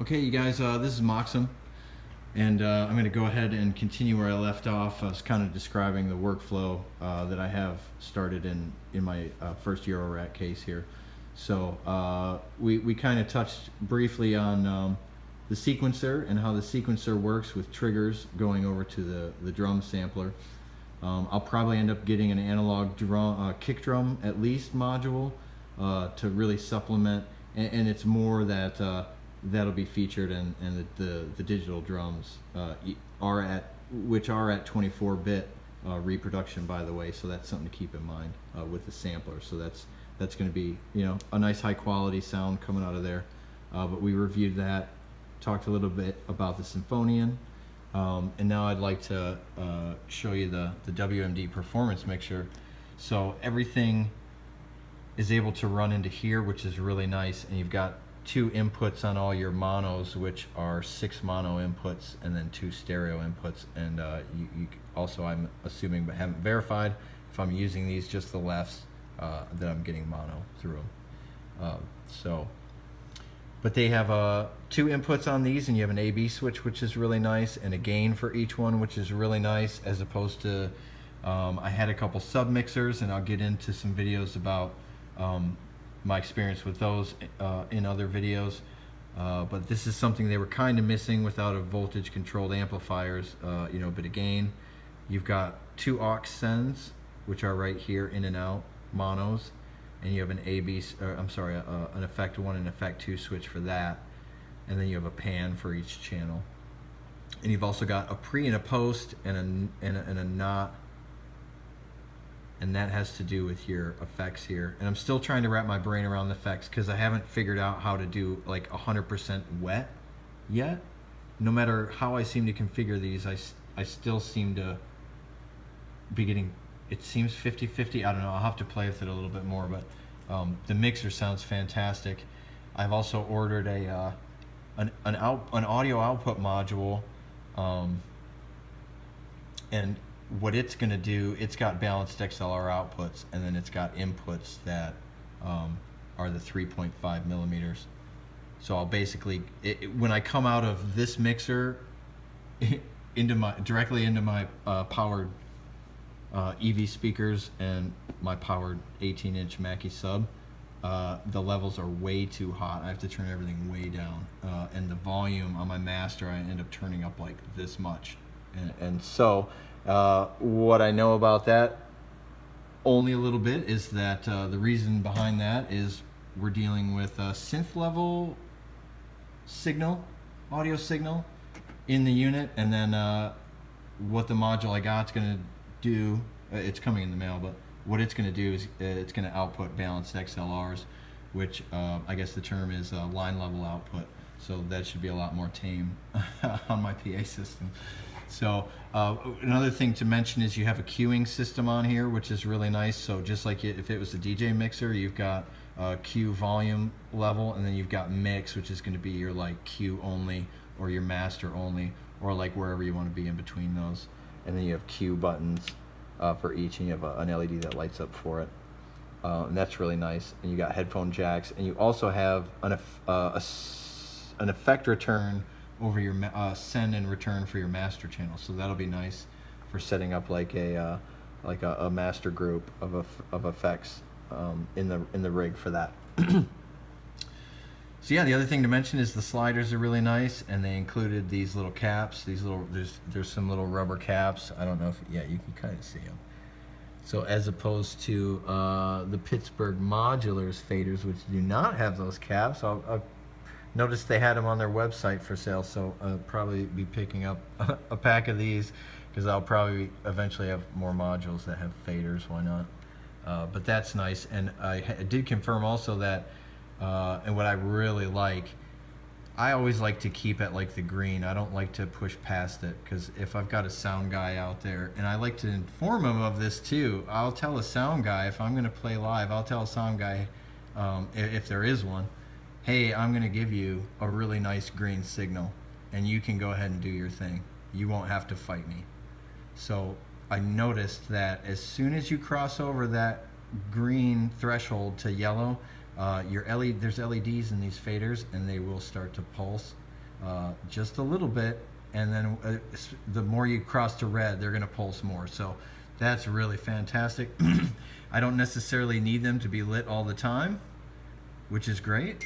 Okay, you guys, this is MoXoM, and I'm going to go ahead and continue where I left off. I was kind of describing the workflow that I have started in my first Eurorack case here. So we kind of touched briefly on the sequencer and how the sequencer works with triggers going over to the drum sampler. I'll probably end up getting an analog drum, kick drum at least module to really supplement, and it's more that that'll be featured, and the digital drums which are at 24-bit reproduction, by the way. So that's something to keep in mind with the sampler. So that's going to be, you know, a nice high quality sound coming out of there. But we reviewed that, talked a little bit about the Sinfonion, and now I'd like to show you the WMD performance mixer. So everything is able to run into here, which is really nice, and you've got 2 inputs on all your monos, which are 6 mono inputs and then 2 stereo inputs. And you also, I'm assuming but haven't verified, if I'm using these just the lefts, that I'm getting mono through them. But they have 2 inputs on these, and you have an A/B switch, which is really nice, and a gain for each one, which is really nice, as opposed to I had a couple sub mixers, and I'll get into some videos about my experience with those in other videos, but this is something they were kind of missing without a voltage controlled amplifiers, you know, a bit of gain. You've got 2 aux sends, which are right here, in and out monos, and you have an an effect 1 and effect 2 switch for that, and then you have a pan for each channel, and you've also got a pre and a post and a not. And that has to do with your effects here. And I'm still trying to wrap my brain around the effects because I haven't figured out how to do like 100% wet yet. No matter how I seem to configure these, I still seem to be getting, it seems 50-50. I don't know, I'll have to play with it a little bit more, but the mixer sounds fantastic. I've also ordered an audio output module, and what it's going to do, it's got balanced XLR outputs, and then it's got inputs that are the 3.5 millimeters. So I'll basically, when I come out of this mixer directly into my powered EV speakers and my powered 18-inch Mackie sub, the levels are way too hot. I have to turn everything way down, and the volume on my master I end up turning up like this much, and so what I know about that, only a little bit, is that the reason behind that is we're dealing with a synth level signal, audio signal in the unit, and then what the module I got is going to do, it's coming in the mail, but what it's going to do is it's going to output balanced XLRs, which I guess the term is line level output. So that should be a lot more tame on my PA system. So another thing to mention is you have a queuing system on here, which is really nice. So just like if it was a DJ mixer, you've got Q volume level, and then you've got mix, which is going to be your like Q only or your master only, or like wherever you want to be in between those. And then you have Q buttons for each, and you have an LED that lights up for it. And that's really nice. And you got headphone jacks, and you also have an effect return over your send and return for your master channel. So that'll be nice for setting up like a master group of effects in the rig for that. So yeah, the other thing to mention is the sliders are really nice, and they included these little caps. There's some little rubber caps. I don't know if, yeah, you can kind of see them. So as opposed to the Pittsburgh Modulars faders, which do not have those caps, I'll noticed they had them on their website for sale, so I'll probably be picking up a pack of these, because I'll probably eventually have more modules that have faders. Why not? But that's nice, and I did confirm also that, and what I really like, I always like to keep it like the green. I don't like to push past it, because if I've got a sound guy out there, and I like to inform him of this too, I'll tell a sound guy, if I'm going to play live, I'll tell a sound guy, if there is one, hey, I'm going to give you a really nice green signal, and you can go ahead and do your thing. You won't have to fight me. So I noticed that as soon as you cross over that green threshold to yellow, there's LEDs in these faders, and they will start to pulse. just a little bit, and then the more you cross to red, they're going to pulse more. So that's really fantastic. I don't necessarily need them to be lit all the time, which is great,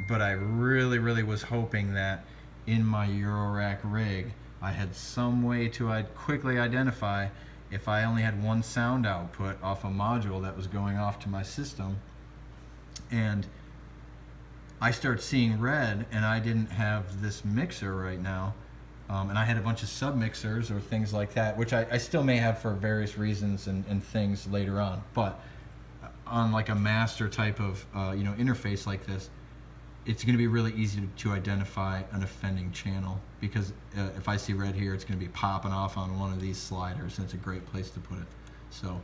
but I really was hoping that in my Eurorack rig I had some way to quickly identify if I only had one sound output off a module that was going off to my system, and I start seeing red and I didn't have this mixer right now, and I had a bunch of sub mixers or things like that, which I still may have for various reasons and things later on, but on like a master type of interface like this, it's going to be really easy to identify an offending channel, because if I see red here, it's going to be popping off on one of these sliders, and it's a great place to put it. So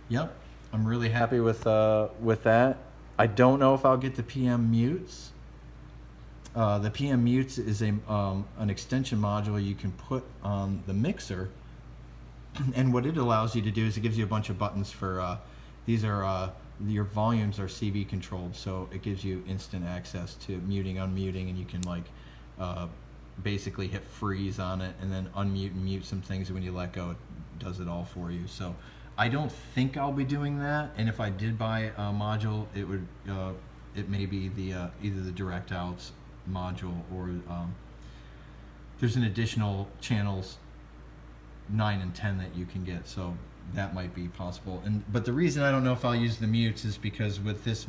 yep, I'm really happy with that. I don't know if I'll get the PM mutes. The PM mutes is an extension module you can put on the mixer, and what it allows you to do is it gives you a bunch of buttons for these are your volumes are CV controlled, so it gives you instant access to muting, unmuting, and you can like basically hit freeze on it and then unmute and mute some things. When you let go, it does it all for you. So I don't think I'll be doing that, and if I did buy a module, it would it may be the either the direct outs module or there's an additional channels 9 and 10 that you can get, so that might be possible. But the reason I don't know if I'll use the mutes is because with this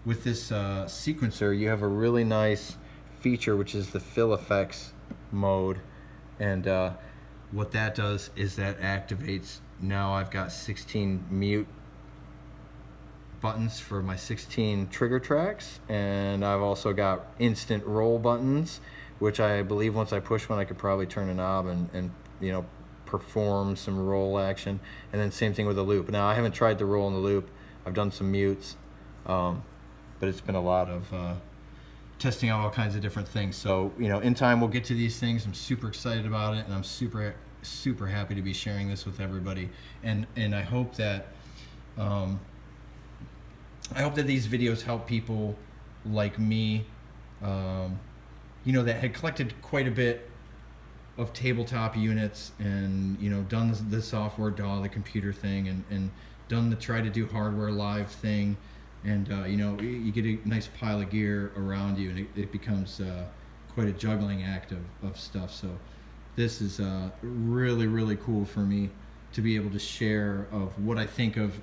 sequencer, you have a really nice feature, which is the fill effects mode, and what that does is that activates. Now I've got 16 mute buttons for my 16 trigger tracks, and I've also got instant roll buttons, which I believe once I push one, I could probably turn a knob and perform some roll action. And then same thing with the loop. Now I haven't tried the roll and the loop. I've done some mutes, but it's been a lot of testing out all kinds of different things. So in time we'll get to these things. I'm super excited about it, and I'm super happy to be sharing this with everybody. And I hope that these videos help people like me, that had collected quite a bit of tabletop units and done the software DAW, the computer thing, and done the try to do hardware live thing, and you get a nice pile of gear around you, and it becomes quite a juggling act of stuff. So this is really cool for me to be able to share of what I think of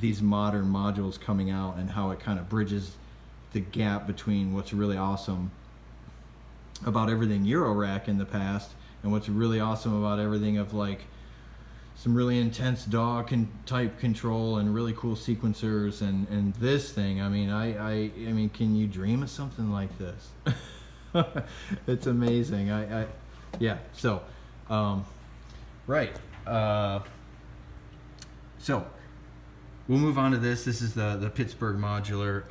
these modern modules coming out, and how it kind of bridges the gap between what's really awesome about everything Eurorack in the past and what's really awesome about everything of like some really intense DAW type control and really cool sequencers and this thing. I mean, can you dream of something like this? It's amazing. Yeah. So right. So we'll move on to this. This is the Pittsburgh Modular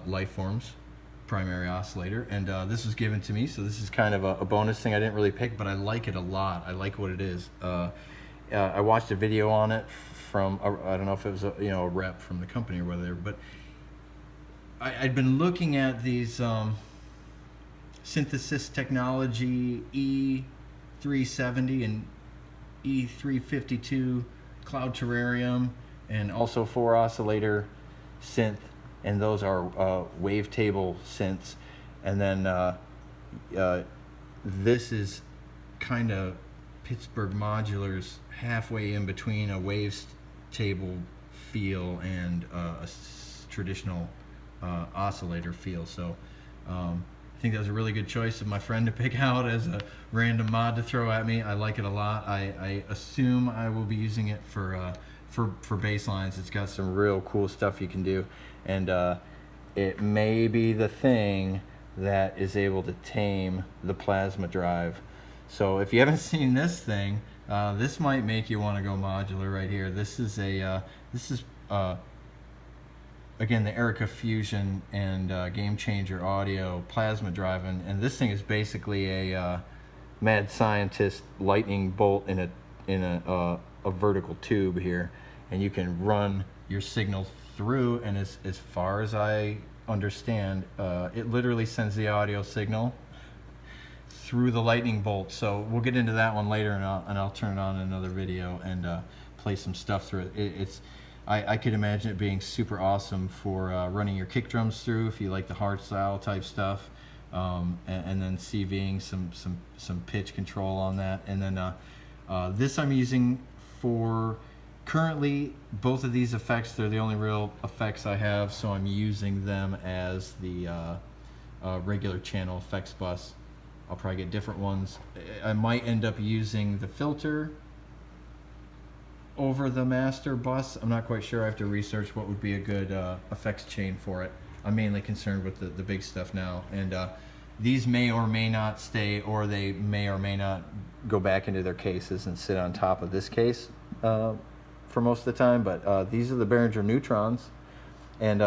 Lifeforms primary oscillator, and this was given to me, so this is kind of a bonus thing I didn't really pick, but I like it a lot. I like what it is. I watched a video on it from I don't know if it was a rep from the company or whatever, but I'd been looking at these synthesis technology E370 and E352 Cloud Terrarium, and also 4 oscillator synth, and those are wavetable synths. And then this is kind of Pittsburgh Modular's halfway in between a wavetable feel and a traditional oscillator feel. So I think that was a really good choice of my friend to pick out as a random mod to throw at me. I like it a lot. I assume I will be using it for bass lines. It's got some real cool stuff you can do, and it may be the thing that is able to tame the plasma drive. So if you haven't seen this thing, this might make you want to go modular right here. This is again the Erica Fusion and Game Changer Audio plasma drive, and this thing is basically a mad scientist lightning bolt in a vertical tube here, and you can run your signal through, and as far as I understand, it literally sends the audio signal through the lightning bolt. So we'll get into that one later, and I'll turn it on in another video and play some stuff through it. I could imagine it being super awesome for running your kick drums through if you like the hard style type stuff, and then CVing some pitch control on that. And then this I'm using for currently both of these effects. They're the only real effects I have, so I'm using them as the regular channel effects bus. I'll probably get different ones. I might end up using the filter over the master bus. I'm not quite sure. I have to research what would be a good effects chain for it. I'm mainly concerned with the big stuff now, and these may or may not stay, or they may or may not go back into their cases and sit on top of this case for most of the time. But these are the Behringer Neutrons, and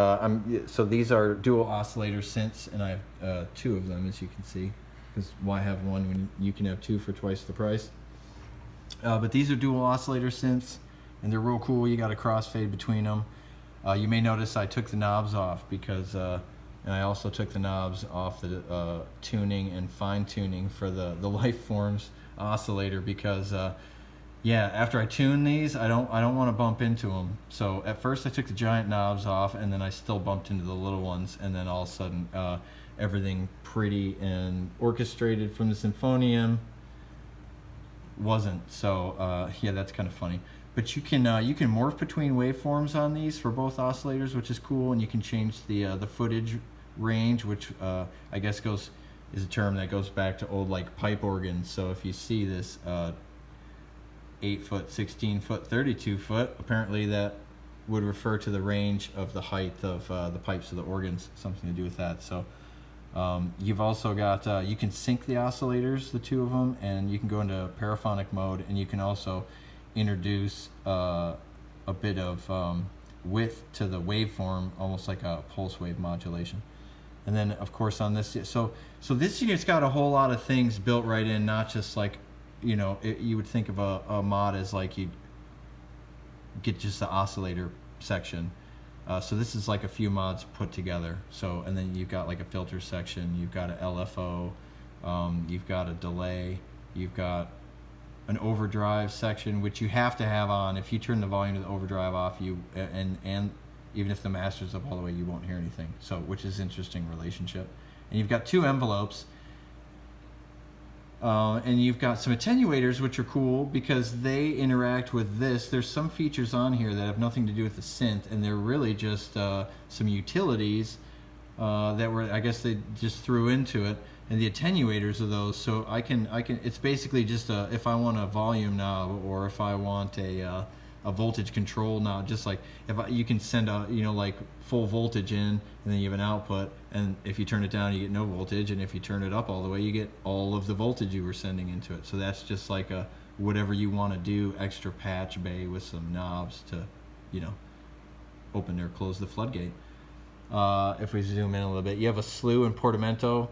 so these are dual oscillator synths, and I have 2 of them, as you can see. Because why have one when you can have 2 for twice the price? But these are dual oscillator synths, and they're real cool. You got a crossfade between them. You may notice I took the knobs off because, and I also took the knobs off the tuning and fine tuning for the Lifeforms oscillator because, yeah, after I tune these, I don't want to bump into them. So at first I took the giant knobs off, and then I still bumped into the little ones, and then all of a sudden everything pretty and orchestrated from the Sinfonion wasn't. So yeah, that's kind of funny. But you can morph between waveforms on these for both oscillators, which is cool, and you can change the footage range, which I guess is a term that goes back to old like pipe organs. So if you see this 8-foot, 16-foot, 32-foot, apparently that would refer to the range of the height of the pipes of the organs, something to do with that. So you've also got, you can sync the oscillators, the 2 of them, and you can go into paraphonic mode, and you can also introduce a bit of width to the waveform, almost like a pulse wave modulation. And then of course on this, so this unit's got a whole lot of things built right in, not just like, you know, you would think of a mod as like you'd get just the oscillator section. So this is like a few mods put together. So, and then you've got like a filter section, you've got an LFO, you've got a delay, you've got an overdrive section, which you have to have on. If you turn the volume of the overdrive off, and even if the master's up all the way, you won't hear anything. So, which is an interesting relationship. And you've got 2 envelopes. And you've got some attenuators, which are cool because they interact with this. There's some features on here that have nothing to do with the synth, and they're really just some utilities that were, I guess they just threw into it, and the attenuators of those. So I can. It's basically just if I want a volume knob, or if I want a voltage control knob, just like you can send a, you know, like full voltage in, and then you have an output, and if you turn it down you get no voltage, and if you turn it up all the way you get all of the voltage you were sending into it. So that's just like a whatever you want to do, extra patch bay with some knobs to, you know, open or close the floodgate. If we zoom in a little bit, you have a slew and portamento.